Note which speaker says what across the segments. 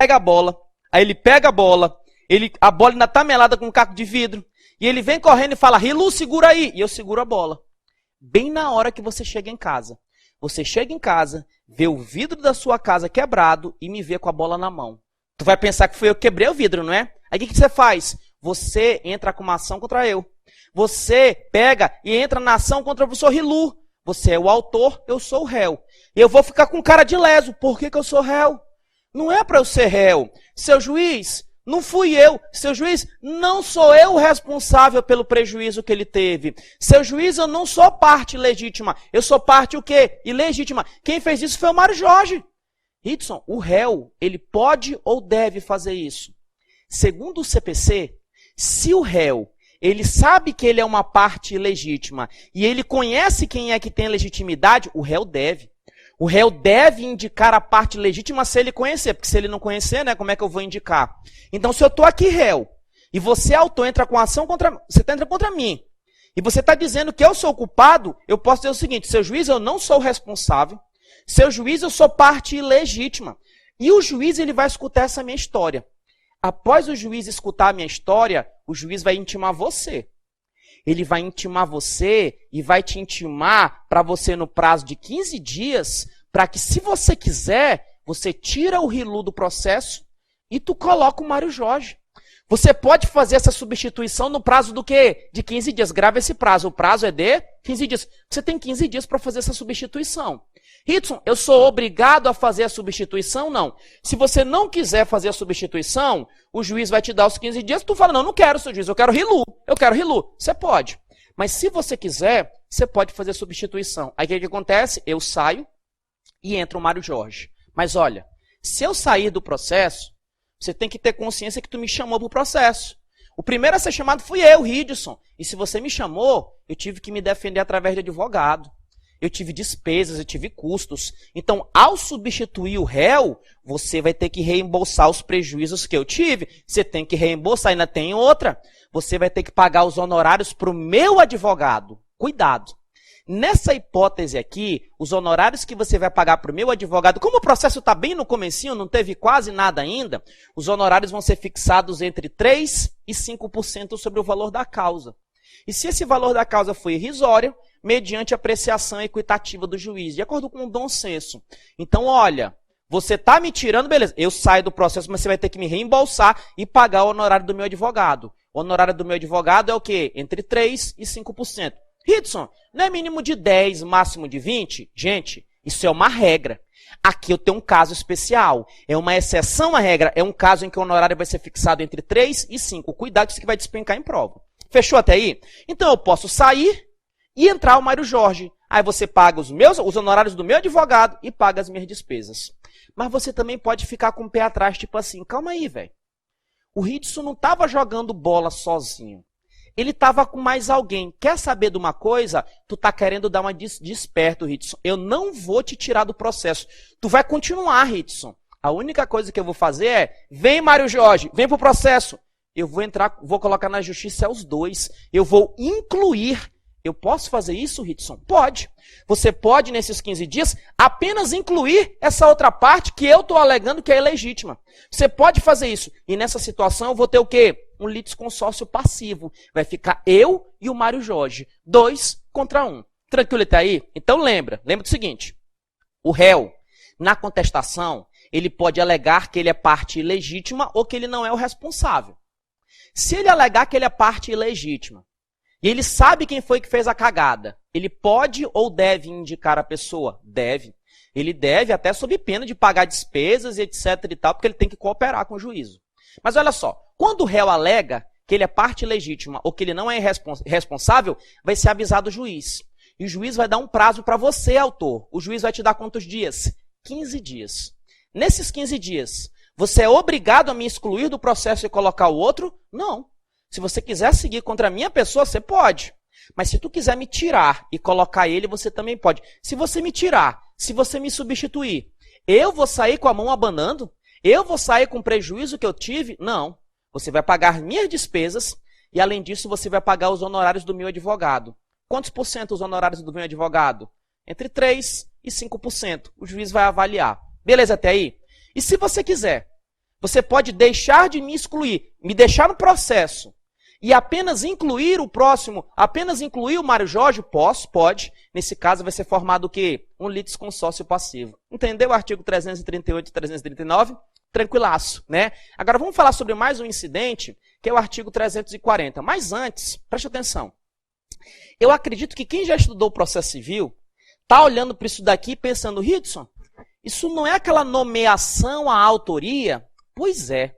Speaker 1: pega a bola, aí ele pega a bola, a bola ainda tá melada com um caco de vidro, e ele vem correndo e fala, Rilu, segura aí, e eu seguro a bola. Bem na hora que você chega em casa. Você chega em casa, vê o vidro da sua casa quebrado e me vê com a bola na mão. Tu vai pensar que foi eu que quebrei o vidro, não é? Aí o que você faz? Você entra com uma ação contra eu. Você pega e entra na ação contra o professor Rilu. Você é o autor, eu sou o réu. E eu vou ficar com cara de leso. Por que eu sou réu? Não é para eu ser réu. Seu juiz, não fui eu. Seu juiz, não sou eu o responsável pelo prejuízo que ele teve. Seu juiz, eu não sou parte legítima. Eu sou parte o quê? Ilegítima. Quem fez isso foi o Mário Jorge. Ridson, o réu, ele pode ou deve fazer isso? Segundo o CPC, se o réu, ele sabe que ele é uma parte ilegítima e ele conhece quem é que tem legitimidade, o réu deve. O réu deve indicar a parte legítima se ele conhecer, porque se ele não conhecer, né, como é que eu vou indicar? Então, se eu estou aqui réu, e você, autor, entra com ação contra... Você entra contra mim, e você está dizendo que eu sou o culpado, eu posso dizer o seguinte, seu juiz, eu não sou o responsável, seu juiz, eu sou parte ilegítima. E o juiz, ele vai escutar essa minha história. Após o juiz escutar a minha história, o juiz vai intimar você. Ele vai intimar você e vai te intimar para você no prazo de 15 dias, para que, se você quiser, você tira o Rilu do processo e tu coloca o Mário Jorge. Você pode fazer essa substituição no prazo do quê? De 15 dias. Grava esse prazo. O prazo é de 15 dias. Você tem 15 dias para fazer essa substituição. Ridson, eu sou obrigado a fazer a substituição? Não. Se você não quiser fazer a substituição, o juiz vai te dar os 15 dias, tu fala, não quero, seu juiz, eu quero Rilu. Você pode. Mas se você quiser, você pode fazer a substituição. Aí o que acontece? Eu saio e entra o Mário Jorge. Mas olha, se eu sair do processo, você tem que ter consciência que tu me chamou para o processo. O primeiro a ser chamado fui eu, Ridson. E se você me chamou, eu tive que me defender através de advogado. Eu tive despesas, eu tive custos. Então, ao substituir o réu, você vai ter que reembolsar os prejuízos que eu tive. Você tem que reembolsar, ainda tem outra. Você vai ter que pagar os honorários para o meu advogado. Cuidado. Nessa hipótese aqui, os honorários que você vai pagar para o meu advogado, como o processo está bem no comecinho, não teve quase nada ainda, os honorários vão ser fixados entre 3% e 5% sobre o valor da causa. E se esse valor da causa foi irrisório, mediante apreciação equitativa do juiz, de acordo com o bom senso. Então, olha, você está me tirando, beleza, eu saio do processo, mas você vai ter que me reembolsar e pagar o honorário do meu advogado. O honorário do meu advogado é o quê? Entre 3% e 5%. Ridson, não é mínimo de 10%, máximo de 20%? Gente, isso é uma regra. Aqui eu tenho um caso especial. É uma exceção à regra. É um caso em que o honorário vai ser fixado entre 3% e 5%. Cuidado, isso que vai despencar em prova. Fechou até aí? Então eu posso sair e entrar o Mário Jorge. Aí você paga os honorários do meu advogado e paga as minhas despesas. Mas você também pode ficar com o pé atrás, tipo assim, calma aí, velho. O Ridson não estava jogando bola sozinho. Ele estava com mais alguém. Quer saber de uma coisa? Tu tá querendo dar uma desperto, Ridson. Eu não vou te tirar do processo. Tu vai continuar, Ridson. A única coisa que eu vou fazer é, vem, Mário Jorge, vem pro processo. Eu vou entrar, vou colocar na justiça os dois. Eu vou incluir. Eu posso fazer isso, Ridson? Pode. Você pode, nesses 15 dias, apenas incluir essa outra parte que eu estou alegando que é ilegítima. Você pode fazer isso. E nessa situação eu vou ter o quê? Um litisconsórcio passivo. Vai ficar eu e o Mário Jorge. 2 contra 1. Tranquilo até aí? Então lembra do seguinte. O réu, na contestação, ele pode alegar que ele é parte ilegítima ou que ele não é o responsável. Se ele alegar que ele é parte ilegítima, e ele sabe quem foi que fez a cagada, ele pode ou deve indicar a pessoa? Deve. Ele deve até sob pena de pagar despesas e etc e tal, porque ele tem que cooperar com o juízo. Mas olha só, quando o réu alega que ele é parte legítima ou que ele não é responsável, vai ser avisado o juiz. E o juiz vai dar um prazo para você, autor. O juiz vai te dar quantos dias? 15 dias. Nesses 15 dias, você é obrigado a me excluir do processo e colocar o outro? Não. Se você quiser seguir contra a minha pessoa, você pode. Mas se tu quiser me tirar e colocar ele, você também pode. Se você me tirar, se você me substituir, eu vou sair com a mão abanando? Eu vou sair com o prejuízo que eu tive? Não. Você vai pagar minhas despesas e, além disso, você vai pagar os honorários do meu advogado. Quantos por cento os honorários do meu advogado? Entre 3% e 5%. O juiz vai avaliar. Beleza até aí? E se você quiser Você pode deixar de me excluir, me deixar no processo e apenas incluir o próximo, apenas incluir o Mário Jorge? Pode. Nesse caso vai ser formado o quê? Um litisconsórcio passivo. Entendeu o artigo 338 e 339? Tranquilaço, né? Agora vamos falar sobre mais um incidente, que é o artigo 340. Mas antes, preste atenção. Eu acredito que quem já estudou o processo civil está olhando para isso daqui pensando, Ridson, isso não é aquela nomeação à autoria? Pois é.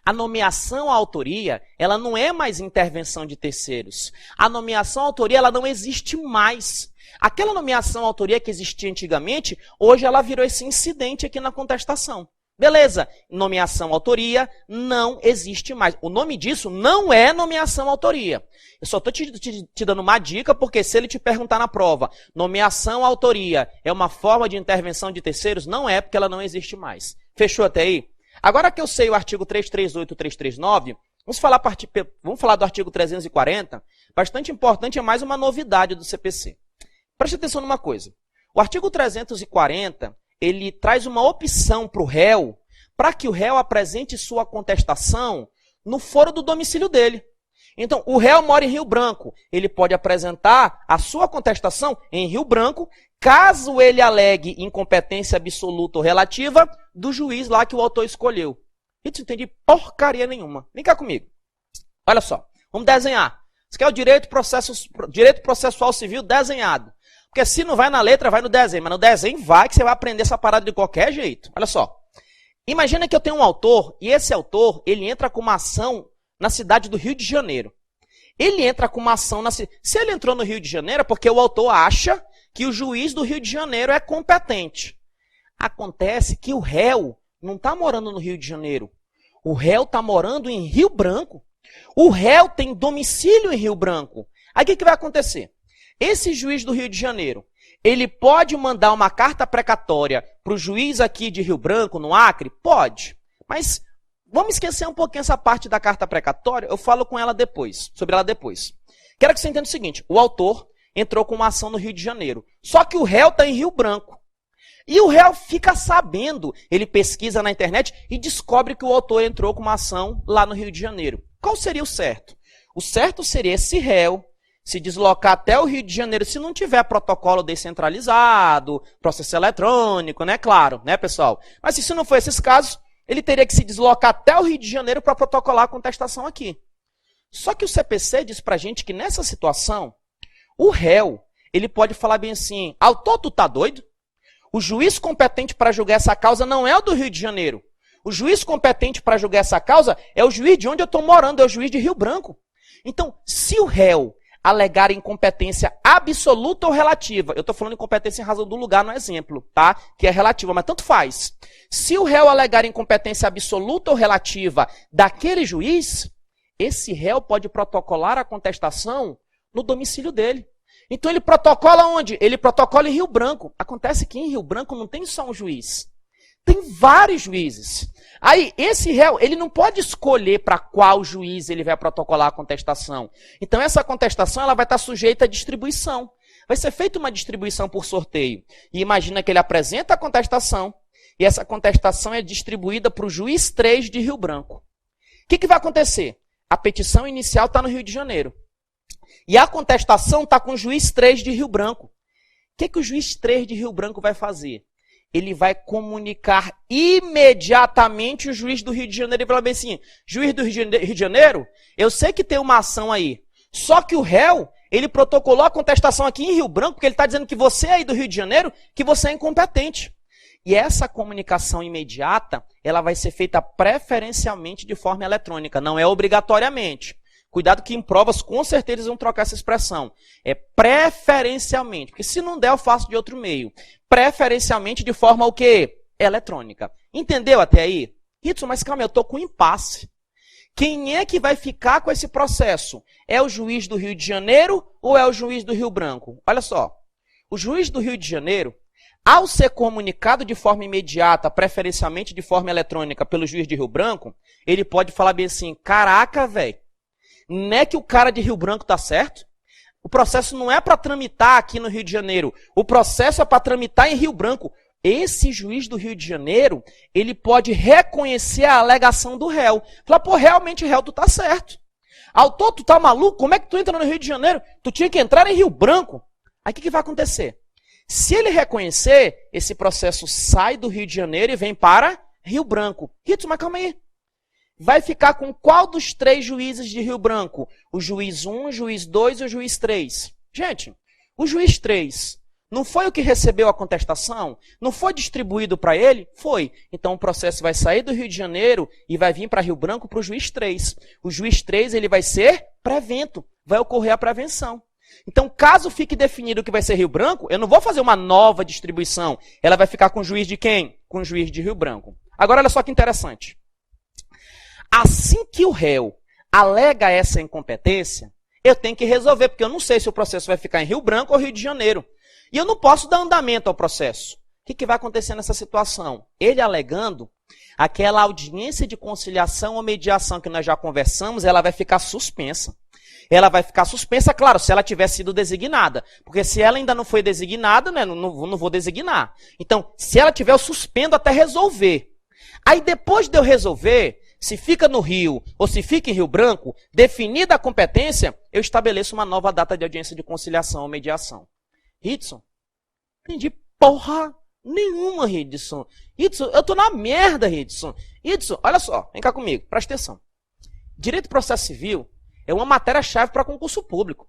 Speaker 1: A nomeação à autoria, ela não é mais intervenção de terceiros. A nomeação à autoria, ela não existe mais. Aquela nomeação à autoria que existia antigamente, hoje ela virou esse incidente aqui na contestação. Beleza, nomeação à autoria não existe mais. O nome disso não é nomeação à autoria. Eu só estou te dando uma dica, porque se ele te perguntar na prova, nomeação à autoria é uma forma de intervenção de terceiros? Não é, porque ela não existe mais. Fechou até aí? Agora que eu sei o artigo 338 e 339, vamos falar do artigo 340. Bastante importante, é mais uma novidade do CPC. Preste atenção numa coisa. O artigo 340, ele traz uma opção para o réu, para que o réu apresente sua contestação no foro do domicílio dele. Então, o réu mora em Rio Branco, ele pode apresentar a sua contestação em Rio Branco, caso ele alegue incompetência absoluta ou relativa do juiz lá que o autor escolheu. Isso não entendi porcaria nenhuma. Vem cá comigo. Olha só, vamos desenhar. Isso aqui é o direito processual civil desenhado. Porque se não vai na letra, vai no desenho. Mas no desenho vai que você vai aprender essa parada de qualquer jeito. Olha só. Imagina que eu tenho um autor, e esse autor, ele entra com uma ação na cidade do Rio de Janeiro. Ele entra com uma ação na cidade... Se ele entrou no Rio de Janeiro, é porque o autor acha que o juiz do Rio de Janeiro é competente. Acontece que o réu não está morando no Rio de Janeiro. O réu está morando em Rio Branco. O réu tem domicílio em Rio Branco. Aí o que vai acontecer? Esse juiz do Rio de Janeiro, ele pode mandar uma carta precatória para o juiz aqui de Rio Branco, no Acre? Pode. Mas vamos esquecer um pouquinho essa parte da carta precatória, eu falo com ela depois, sobre ela depois. Quero que você entenda o seguinte, o autor entrou com uma ação no Rio de Janeiro, só que o réu está em Rio Branco. E o réu fica sabendo, ele pesquisa na internet e descobre que o autor entrou com uma ação lá no Rio de Janeiro. Qual seria o certo? O certo seria esse réu se deslocar até o Rio de Janeiro, se não tiver protocolo descentralizado, processo eletrônico, né? Claro, né, pessoal? Mas se não for esses casos, ele teria que se deslocar até o Rio de Janeiro para protocolar a contestação aqui. Só que o CPC diz pra gente que nessa situação, o réu, ele pode falar bem assim, autor, tu tá doido? O juiz competente para julgar essa causa não é o do Rio de Janeiro. O juiz competente para julgar essa causa é o juiz de onde eu estou morando, é o juiz de Rio Branco. Então, se o réu alegar incompetência absoluta ou relativa, eu estou falando incompetência em razão do lugar no exemplo, tá? Que é relativa, mas tanto faz. Se o réu alegar incompetência absoluta ou relativa daquele juiz, esse réu pode protocolar a contestação no domicílio dele. Então ele protocola onde? Ele protocola em Rio Branco. Acontece que em Rio Branco não tem só um juiz. Tem vários juízes. Aí, esse réu, ele não pode escolher para qual juiz ele vai protocolar a contestação. Então, essa contestação ela vai estar sujeita à distribuição. Vai ser feita uma distribuição por sorteio. E imagina que ele apresenta a contestação, e essa contestação é distribuída para o juiz 3 de Rio Branco. O que vai acontecer? A petição inicial está no Rio de Janeiro. E a contestação está com o juiz 3 de Rio Branco. O que o juiz 3 de Rio Branco vai fazer? Ele vai comunicar imediatamente o juiz do Rio de Janeiro e falar bem assim, juiz do Rio de Janeiro, eu sei que tem uma ação aí, só que o réu, ele protocolou a contestação aqui em Rio Branco, porque ele está dizendo que você aí do Rio de Janeiro, que você é incompetente. E essa comunicação imediata, ela vai ser feita preferencialmente de forma eletrônica, não é obrigatoriamente. Cuidado que em provas, com certeza, eles vão trocar essa expressão. É preferencialmente, porque se não der, eu faço de outro meio. Preferencialmente de forma o quê? Eletrônica. Entendeu até aí? Ritson, mas calma, eu estou com impasse. Quem é que vai ficar com esse processo? É o juiz do Rio de Janeiro ou é o juiz do Rio Branco? Olha só, o juiz do Rio de Janeiro, ao ser comunicado de forma imediata, preferencialmente de forma eletrônica, pelo juiz de Rio Branco, ele pode falar bem assim, caraca, velho, não é que o cara de Rio Branco tá certo? O processo não é para tramitar aqui no Rio de Janeiro. O processo é para tramitar em Rio Branco. esse juiz do Rio de Janeiro, ele pode reconhecer a alegação do réu. Falar, pô, realmente, réu, tu tá certo. Autor, tu tá maluco? Como é que tu entra no Rio de Janeiro? Tu tinha que entrar em Rio Branco. Aí o que vai acontecer? Se ele reconhecer, esse processo sai do Rio de Janeiro e vem para Rio Branco. Rito, mas calma aí. Vai ficar com qual dos 3 juízes de Rio Branco? O juiz 1, o juiz 2 e o juiz 3? Gente, o juiz 3 não foi o que recebeu a contestação? Não foi distribuído para ele? Foi. Então o processo vai sair do Rio de Janeiro e vai vir para Rio Branco para o juiz 3. O juiz 3 ele vai ser prevento, vai ocorrer a prevenção. Então, caso fique definido que vai ser Rio Branco, eu não vou fazer uma nova distribuição. Ela vai ficar com o juiz de quem? Com o juiz de Rio Branco. Agora, olha só que interessante. Assim que o réu alega essa incompetência, eu tenho que resolver, porque eu não sei se o processo vai ficar em Rio Branco ou Rio de Janeiro. E eu não posso dar andamento ao processo. O que vai acontecer nessa situação? Ele alegando, aquela audiência de conciliação ou mediação que nós já conversamos, ela vai ficar suspensa. Ela vai ficar suspensa, claro, se ela tiver sido designada. Porque se ela ainda não foi designada, né, não vou designar. Então, se ela tiver, eu suspendo até resolver. Aí depois de eu resolver, se fica no Rio ou se fica em Rio Branco, definida a competência, eu estabeleço uma nova data de audiência de conciliação ou mediação. Hidson, entendi porra nenhuma, Hidson. Hidson, eu tô na merda, Hidson. Hidson, olha só, vem cá comigo, presta atenção. Direito do processo civil é uma matéria-chave para concurso público.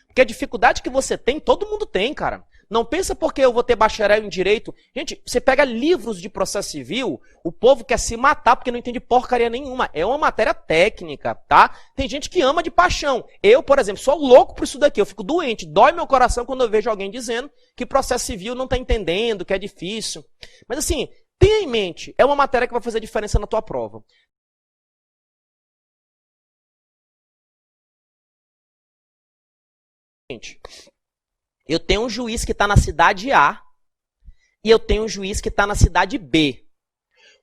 Speaker 1: Porque a dificuldade que você tem, todo mundo tem, cara. Não pensa porque eu vou ter bacharel em direito. Gente, você pega livros de processo civil, o povo quer se matar porque não entende porcaria nenhuma. É uma matéria técnica, tá? Tem gente que ama de paixão. Eu, por exemplo, sou louco por isso daqui. Eu fico doente, dói meu coração quando eu vejo alguém dizendo que processo civil não está entendendo, que é difícil. Mas assim, tenha em mente, é uma matéria que vai fazer diferença na tua prova. Eu tenho um juiz que está na cidade A e eu tenho um juiz que está na cidade B.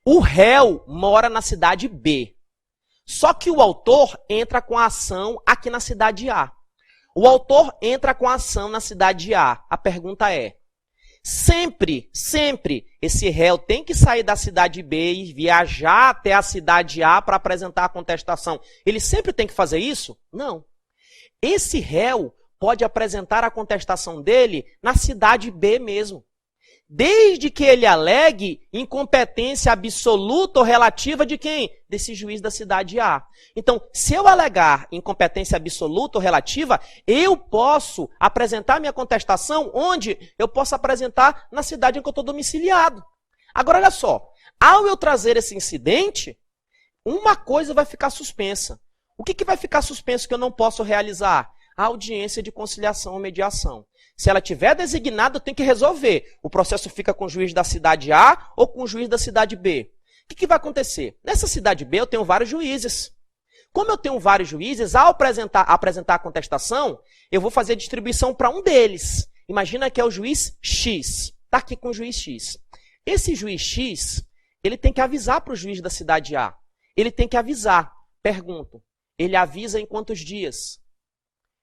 Speaker 1: O réu mora na cidade B. Só que o autor entra com a ação aqui na cidade A. O autor entra com a ação na cidade A. A pergunta é, sempre esse réu tem que sair da cidade B e viajar até a cidade A para apresentar a contestação. Ele sempre tem que fazer isso? Não. Esse réu pode apresentar a contestação dele na cidade B mesmo. Desde que ele alegue incompetência absoluta ou relativa de quem? Desse juiz da cidade A. Então, se eu alegar incompetência absoluta ou relativa, eu posso apresentar minha contestação onde? Eu posso apresentar na cidade em que eu estou domiciliado. Agora, olha só. Ao eu trazer esse incidente, uma coisa vai ficar suspensa. O que vai ficar suspenso que eu não posso realizar? A audiência de conciliação ou mediação. Se ela tiver designada, eu tenho que resolver. O processo fica com o juiz da cidade A ou com o juiz da cidade B. O que vai acontecer? Nessa cidade B eu tenho vários juízes. Como eu tenho vários juízes, ao apresentar a contestação, eu vou fazer a distribuição para um deles. Imagina que é o juiz X. Está aqui com o juiz X. Esse juiz X, ele tem que avisar para o juiz da cidade A. Ele tem que avisar. Pergunto, ele avisa em quantos dias?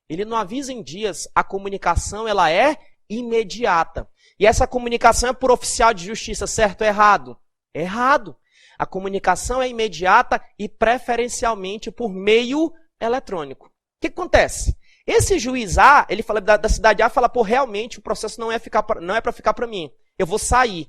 Speaker 1: Ele não avisa em dias, a comunicação ela é imediata. E essa comunicação é por oficial de justiça, certo ou errado? Errado. A comunicação é imediata e preferencialmente por meio eletrônico. O que acontece? Esse juiz A, ele fala da cidade A, fala, pô, realmente o processo não é para ficar para mim. Eu vou sair.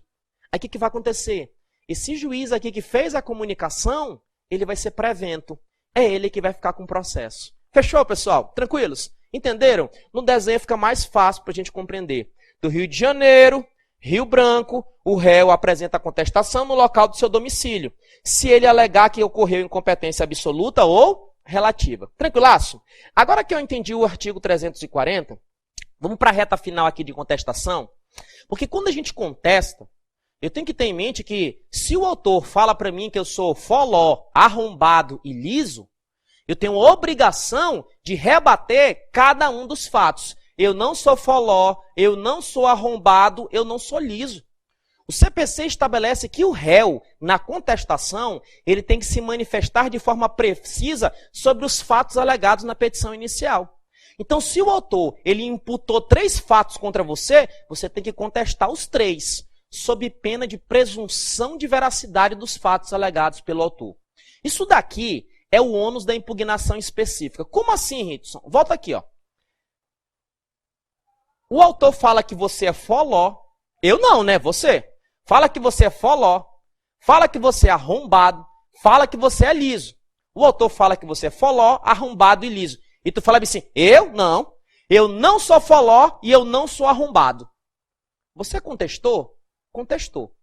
Speaker 1: Aí o que vai acontecer? Esse juiz aqui que fez a comunicação, ele vai ser prevento. É ele que vai ficar com o processo. Fechou, pessoal? Tranquilos? Entenderam? No desenho fica mais fácil para a gente compreender. Do Rio de Janeiro, Rio Branco, o réu apresenta a contestação no local do seu domicílio, se ele alegar que ocorreu incompetência absoluta ou relativa. Tranquilaço? Agora que eu entendi o artigo 340, vamos para a reta final aqui de contestação, porque quando a gente contesta, eu tenho que ter em mente que se o autor fala para mim que eu sou foló, arrombado e liso, eu tenho obrigação de rebater cada um dos fatos. Eu não sou foló, eu não sou arrombado, eu não sou liso. O CPC estabelece que o réu, na contestação, ele tem que se manifestar de forma precisa sobre os fatos alegados na petição inicial. Então, se o autor ele imputou 3 fatos contra você, você tem que contestar os 3. sob pena de presunção de veracidade dos fatos alegados pelo autor. Isso daqui é o ônus da impugnação específica. Como assim, Ritson? Volta aqui, ó. O autor fala que você é foló. Eu não, né? Você. Fala que você é foló. Fala que você é arrombado. Fala que você é liso. O autor fala que você é foló, arrombado e liso. E tu fala assim, eu não. Eu não sou foló e eu não sou arrombado. Você contestou? Contestou.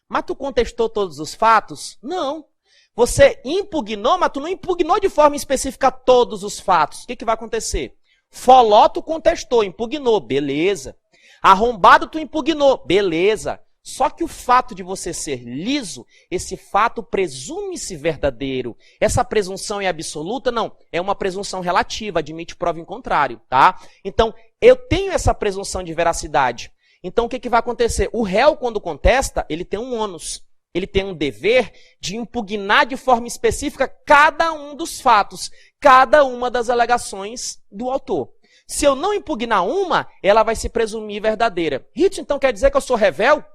Speaker 1: Mas tu contestou todos os fatos? Não. Você impugnou, mas tu não impugnou de forma específica todos os fatos. O que vai acontecer? Foló tu contestou, impugnou, beleza. Arrombado tu impugnou, beleza. Só que o fato de você ser liso, esse fato presume-se verdadeiro. Essa presunção é absoluta? Não. É uma presunção relativa, admite prova em contrário, tá? Então, eu tenho essa presunção de veracidade. Então, o que vai acontecer? O réu, quando contesta, ele tem um ônus. Ele tem um dever de impugnar de forma específica cada um dos fatos, cada uma das alegações do autor. Se eu não impugnar uma, ela vai se presumir verdadeira. Ritson, então quer dizer que eu sou revel?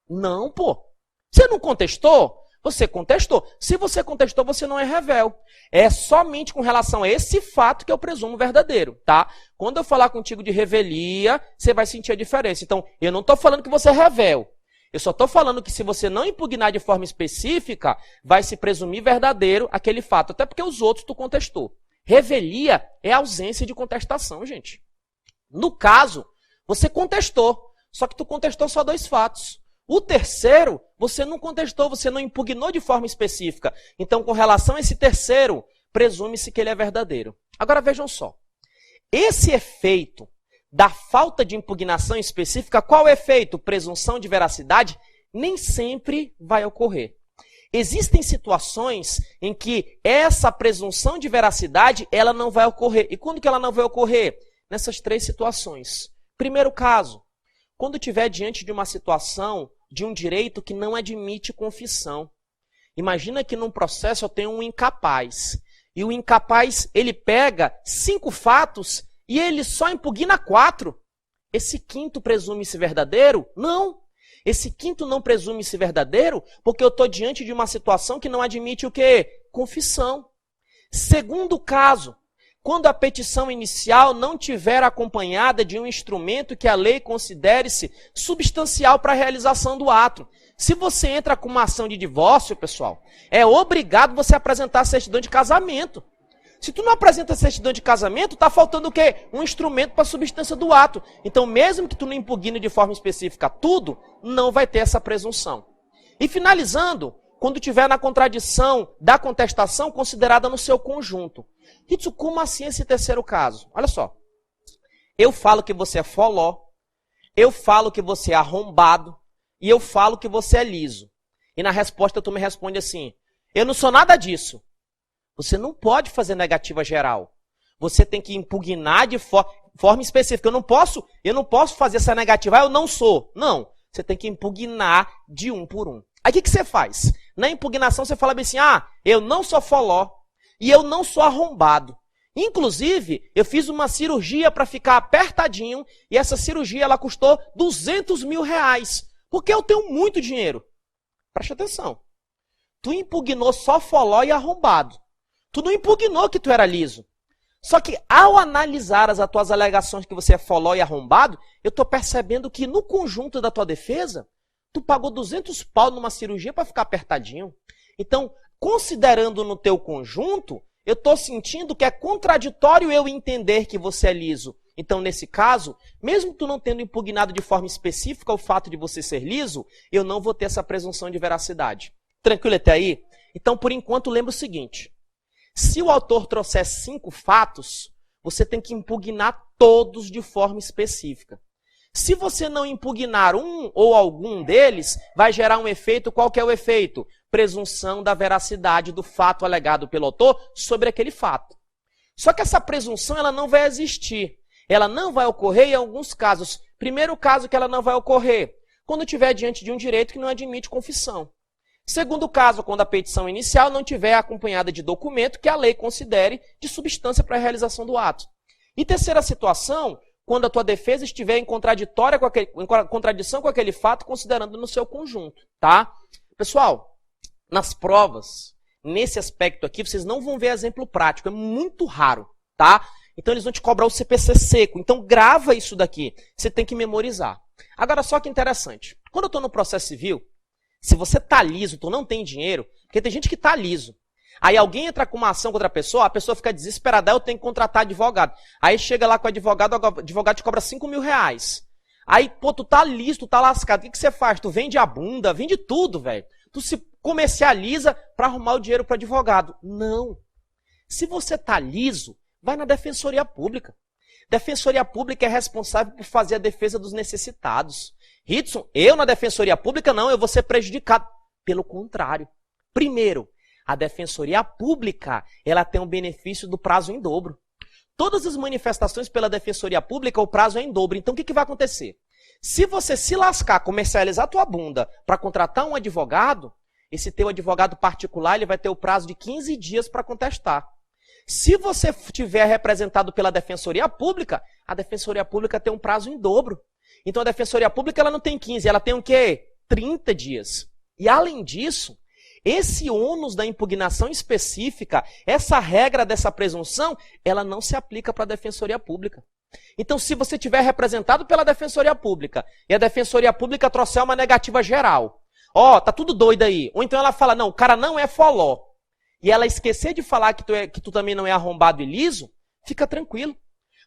Speaker 1: Não, pô. Você não contestou? Você contestou. Se você contestou, você não é revel. É somente com relação a esse fato que eu presumo verdadeiro, tá? Quando eu falar contigo de revelia, você vai sentir a diferença. Então, eu não estou falando que você é revel. Eu só estou falando que se você não impugnar de forma específica, vai se presumir verdadeiro aquele fato. Até porque os outros tu contestou. Revelia é ausência de contestação, gente. No caso, você contestou. Só que tu contestou só 2 fatos. O terceiro, você não contestou, você não impugnou de forma específica. Então, com relação a esse terceiro, presume-se que ele é verdadeiro. Agora, vejam só. Esse efeito da falta de impugnação específica, qual é o efeito? Presunção de veracidade? Nem sempre vai ocorrer. Existem situações em que essa presunção de veracidade, ela não vai ocorrer. E quando que ela não vai ocorrer? Nessas 3 situações. Primeiro caso, quando estiver diante de uma situação de um direito que não admite confissão. Imagina que num processo eu tenho um incapaz. E o incapaz, ele pega 5 fatos e ele só impugna 4. Esse quinto presume-se verdadeiro? Não. Esse quinto não presume-se verdadeiro porque eu estou diante de uma situação que não admite o quê? Confissão. Segundo caso, quando a petição inicial não tiver acompanhada de um instrumento que a lei considere-se substancial para a realização do ato. Se você entra com uma ação de divórcio, pessoal, é obrigado você apresentar a certidão de casamento. Se tu não apresenta a certidão de casamento, está faltando o quê? Um instrumento para a substância do ato. Então, mesmo que tu não impugne de forma específica tudo, não vai ter essa presunção. E finalizando, quando tiver na contradição da contestação considerada no seu conjunto. Ritsu, como assim esse terceiro caso? Olha só. Eu falo que você é foló, eu falo que você é arrombado e eu falo que você é liso. E na resposta tu me responde assim, eu não sou nada disso. Você não pode fazer negativa geral. Você tem que impugnar de forma específica. Eu não posso fazer essa negativa, eu não sou. Não, você tem que impugnar de um por um. Aí o que você faz? Na impugnação você fala bem assim, eu não sou foló e eu não sou arrombado. Inclusive, eu fiz uma cirurgia para ficar apertadinho e essa cirurgia ela custou R$200 mil, porque eu tenho muito dinheiro. Preste atenção. Tu impugnou só foló e arrombado. Tu não impugnou que tu era liso. Só que ao analisar as tuas alegações que você é foló e arrombado, eu estou percebendo que no conjunto da tua defesa, tu pagou 200 pau numa cirurgia para ficar apertadinho. Então, considerando no teu conjunto, eu estou sentindo que é contraditório eu entender que você é liso. Então, nesse caso, mesmo tu não tendo impugnado de forma específica o fato de você ser liso, eu não vou ter essa presunção de veracidade. Tranquilo até aí? Então, por enquanto, lembra o seguinte. Se o autor trouxer 5 fatos, você tem que impugnar todos de forma específica. Se você não impugnar um ou algum deles, vai gerar um efeito. Qual que é o efeito? Presunção da veracidade do fato alegado pelo autor sobre aquele fato. Só que essa presunção ela não vai existir. Ela não vai ocorrer em alguns casos. Primeiro caso que ela não vai ocorrer, quando estiver diante de um direito que não admite confissão. Segundo caso, quando a petição inicial não tiver acompanhada de documento que a lei considere de substância para a realização do ato. E terceira situação, quando a tua defesa estiver em contradição com aquele fato, considerando no seu conjunto, tá? Pessoal, nas provas, nesse aspecto aqui, vocês não vão ver exemplo prático, é muito raro, tá? Então eles vão te cobrar o CPC seco, então grava isso daqui, você tem que memorizar. Agora só que interessante, quando eu estou no processo civil, se você tá liso, tu não tem dinheiro, porque tem gente que tá liso, aí alguém entra com uma ação contra a pessoa fica desesperada, eu tenho que contratar advogado. Aí chega lá com o advogado te cobra 5 mil reais. Aí, pô, tu tá liso, tu tá lascado, o que você faz? Tu vende a bunda, vende tudo, velho. Tu se comercializa para arrumar o dinheiro para advogado. Não. Se você tá liso, vai na Defensoria Pública. Defensoria Pública é responsável por fazer a defesa dos necessitados. Ritson, eu na Defensoria Pública não, eu vou ser prejudicado. Pelo contrário. Primeiro, a Defensoria Pública, ela tem um benefício do prazo em dobro. Todas as manifestações pela Defensoria Pública, o prazo é em dobro. Então, o que vai acontecer? Se você se lascar, comercializar tua bunda para contratar um advogado, esse teu advogado particular ele vai ter o prazo de 15 dias para contestar. Se você tiver representado pela Defensoria Pública, a Defensoria Pública tem um prazo em dobro. Então, a Defensoria Pública ela não tem 15, ela tem o quê? 30 dias. E, além disso, esse ônus da impugnação específica, essa regra dessa presunção, ela não se aplica para a Defensoria Pública. Então, se você tiver representado pela Defensoria Pública e a Defensoria Pública trouxer uma negativa geral, ó, tá tudo doido aí. Ou então ela fala, não, o cara não é foló. E ela esquecer de falar que tu também não é arrombado e liso, fica tranquilo.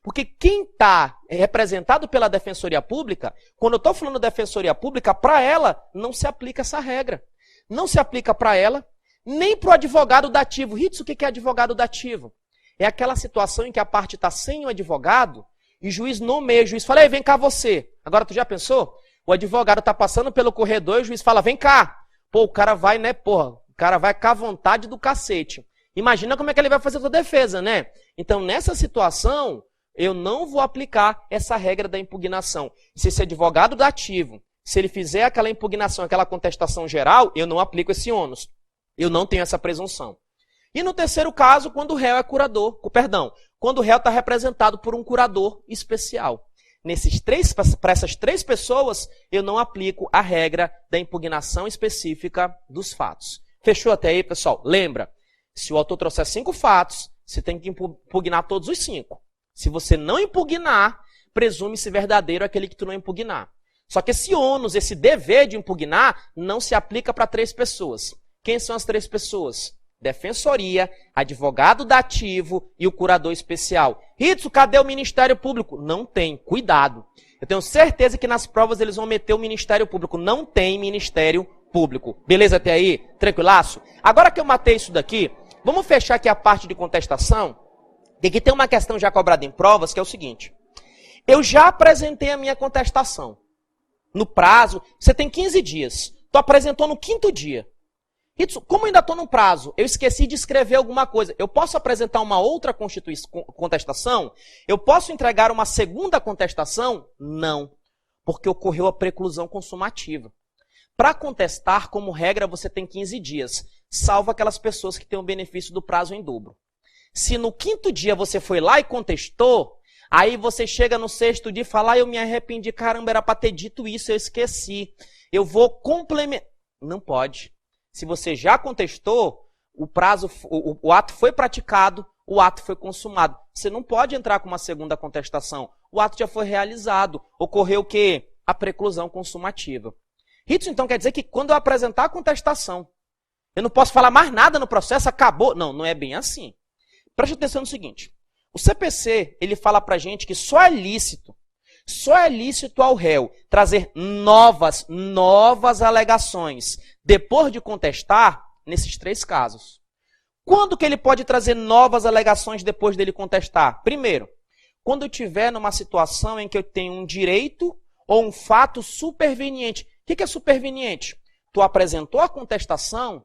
Speaker 1: Porque quem está representado pela Defensoria Pública, quando eu estou falando Defensoria Pública, para ela não se aplica essa regra. Não se aplica para ela, nem para o advogado dativo. Ritz, o que é advogado dativo? É aquela situação em que a parte está sem o advogado e o juiz nomeia, o juiz fala, ei, vem cá você. Agora, tu já pensou? O advogado está passando pelo corredor e o juiz fala, vem cá. Pô, o cara vai, né, porra, o cara vai com a vontade do cacete. Imagina como é que ele vai fazer a sua defesa, né? Então, nessa situação, eu não vou aplicar essa regra da impugnação. Se esse advogado dativo, se ele fizer aquela impugnação, aquela contestação geral, eu não aplico esse ônus. Eu não tenho essa presunção. E no terceiro caso, quando o réu é curador, quando o réu está representado por um curador especial. Para essas três pessoas, eu não aplico a regra da impugnação específica dos fatos. Fechou até aí, pessoal? Lembra, se o autor trouxer 5 fatos, você tem que impugnar todos os 5. Se você não impugnar, presume-se verdadeiro aquele que tu não impugnar. Só que esse ônus, esse dever de impugnar, não se aplica para 3 pessoas. Quem são as 3 pessoas? Defensoria, advogado dativo e o curador especial. Ritsu, cadê o Ministério Público? Não tem, cuidado. Eu tenho certeza que nas provas eles vão meter o Ministério Público. Não tem Ministério Público. Beleza até aí? Tranquilaço? Agora que eu matei isso daqui, vamos fechar aqui a parte de contestação. E aqui tem uma questão já cobrada em provas, que é o seguinte. Eu já apresentei a minha contestação. No prazo, você tem 15 dias. Tu apresentou no 5º dia. Isso, como ainda estou no prazo, eu esqueci de escrever alguma coisa. Eu posso apresentar uma outra contestação? Eu posso entregar uma segunda contestação? Não, porque ocorreu a preclusão consumativa. Para contestar, como regra, você tem 15 dias, salvo aquelas pessoas que têm o benefício do prazo em dobro. Se no 5º dia você foi lá e contestou, aí você chega no 6º dia e fala, eu me arrependi, caramba, era para ter dito isso, eu esqueci. Eu vou complementar. Não pode. Se você já contestou, o ato foi praticado, o ato foi consumado. Você não pode entrar com uma segunda contestação. O ato já foi realizado. Ocorreu o quê? A preclusão consumativa. Isso então quer dizer que quando eu apresentar a contestação, eu não posso falar mais nada no processo, acabou. Não, não é bem assim. Preste atenção no seguinte. O CPC, ele fala pra gente que só é lícito ao réu trazer novas alegações depois de contestar nesses 3 casos. Quando que ele pode trazer novas alegações depois dele contestar? Primeiro, quando eu estiver numa situação em que eu tenho um direito ou um fato superveniente. O que é superveniente? Tu apresentou a contestação,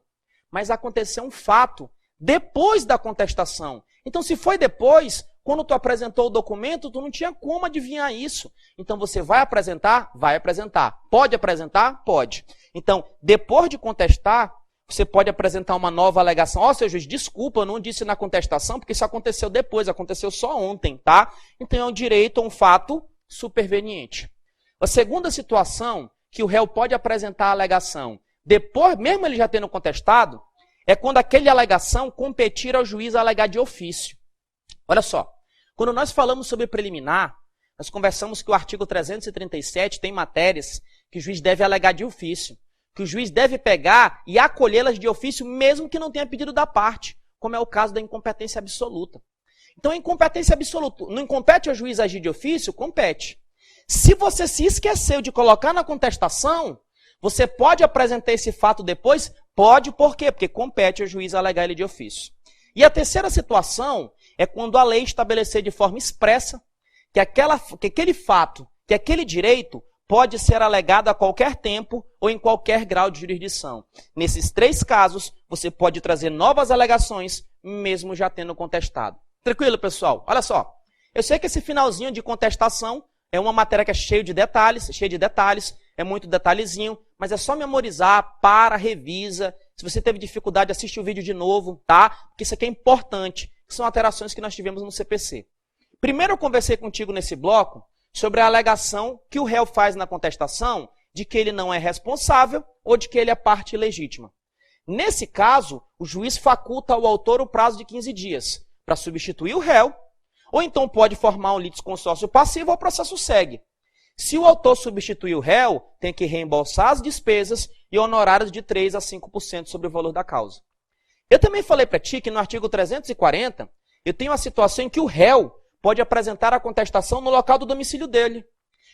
Speaker 1: mas aconteceu um fato depois da contestação. Então, se foi depois, quando tu apresentou o documento, tu não tinha como adivinhar isso. Então, você vai apresentar? Vai apresentar. Pode apresentar? Pode. Então, depois de contestar, você pode apresentar uma nova alegação. Ó, seu juiz, desculpa, eu não disse na contestação, porque isso aconteceu depois, aconteceu só ontem, tá? Então é um direito a um fato superveniente. A segunda situação que o réu pode apresentar a alegação, depois, mesmo ele já tendo contestado, é quando aquela alegação competir ao juiz a alegar de ofício. Olha só, quando nós falamos sobre preliminar, nós conversamos que o artigo 337 tem matérias que o juiz deve alegar de ofício, que o juiz deve pegar e acolhê-las de ofício mesmo que não tenha pedido da parte, como é o caso da incompetência absoluta. Então, a incompetência absoluta, não compete ao juiz agir de ofício? Compete. Se você se esqueceu de colocar na contestação, você pode apresentar esse fato depois? Pode, por quê? Porque compete ao juiz alegar ele de ofício. E a terceira situação é quando a lei estabelecer de forma expressa que aquele fato, que aquele direito pode ser alegado a qualquer tempo ou em qualquer grau de jurisdição. Nesses três casos, você pode trazer novas alegações, mesmo já tendo contestado. Tranquilo, pessoal? Olha só, eu sei que esse finalzinho de contestação é uma matéria que é cheia de detalhes, é muito detalhezinho, mas é só memorizar, revisa. Se você teve dificuldade, assiste o vídeo de novo, tá? Porque isso aqui é importante, que são alterações que nós tivemos no CPC. Primeiro eu conversei contigo nesse bloco sobre a alegação que o réu faz na contestação de que ele não é responsável ou de que ele é parte ilegítima. Nesse caso, o juiz faculta ao autor o prazo de 15 dias para substituir o réu, ou então pode formar um litisconsórcio passivo ou o processo segue. Se o autor substituir o réu, tem que reembolsar as despesas e honorários de 3% a 5% sobre o valor da causa. Eu também falei para ti que no artigo 340, eu tenho a situação em que o réu pode apresentar a contestação no local do domicílio dele.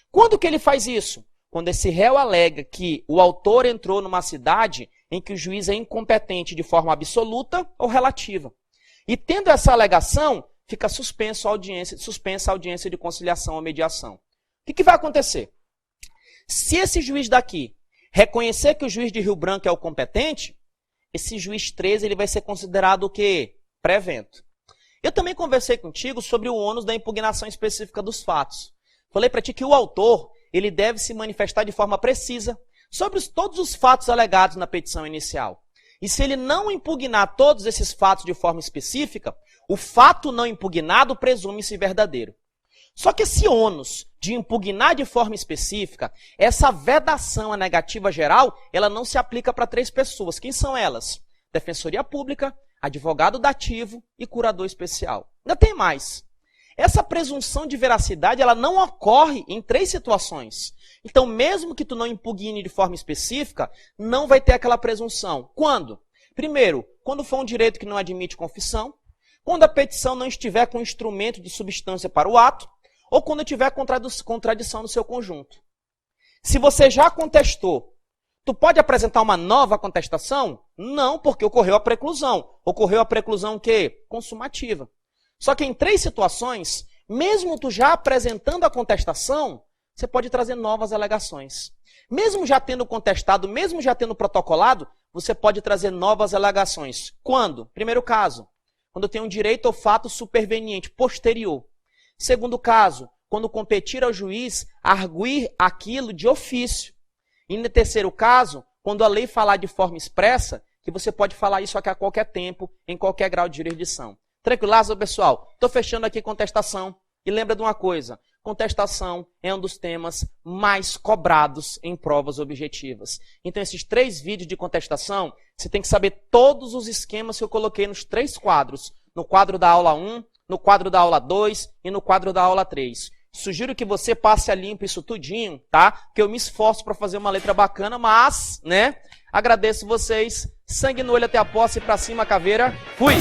Speaker 1: Quando que ele faz isso? Quando esse réu alega que o autor entrou numa cidade em que o juiz é incompetente de forma absoluta ou relativa. E tendo essa alegação, fica suspensa a audiência de conciliação ou mediação. O que vai acontecer? Se esse juiz daqui reconhecer que o juiz de Rio Branco é o competente, esse juiz 13 ele vai ser considerado o quê? Pré-evento. Eu também conversei contigo sobre o ônus da impugnação específica dos fatos. Falei para ti que o autor ele deve se manifestar de forma precisa sobre todos os fatos alegados na petição inicial. E se ele não impugnar todos esses fatos de forma específica, o fato não impugnado presume-se verdadeiro. Só que esse ônus de impugnar de forma específica, essa vedação à negativa geral, ela não se aplica para 3 pessoas. Quem são elas? Defensoria Pública, advogado dativo e curador especial. Ainda tem mais. Essa presunção de veracidade, ela não ocorre em 3 situações. Então, mesmo que tu não impugne de forma específica, não vai ter aquela presunção. Quando? Primeiro, quando for um direito que não admite confissão, quando a petição não estiver com instrumento de substância para o ato, ou quando tiver contradição no seu conjunto. Se você já contestou, tu pode apresentar uma nova contestação? Não, porque ocorreu a preclusão. Ocorreu a preclusão o quê? Consumativa. Só que em 3 situações, mesmo tu já apresentando a contestação, você pode trazer novas alegações. Mesmo já tendo contestado, mesmo já tendo protocolado, você pode trazer novas alegações. Quando? Primeiro caso, quando tem um direito ao fato superveniente, posterior. Segundo caso, quando competir ao juiz arguir aquilo de ofício. E no terceiro caso, quando a lei falar de forma expressa, que você pode falar isso aqui a qualquer tempo, em qualquer grau de jurisdição. Tranquilazo, pessoal? Estou fechando aqui contestação. E lembra de uma coisa, contestação é um dos temas mais cobrados em provas objetivas. Então, esses 3 vídeos de contestação, você tem que saber todos os esquemas que eu coloquei nos 3 quadros. No quadro da aula 1, no quadro da aula 2 e no quadro da aula 3. Sugiro que você passe a limpo isso tudinho, tá? Que eu me esforço para fazer uma letra bacana, mas, né? Agradeço vocês. Sangue no olho até a posse, pra cima, caveira. Fui!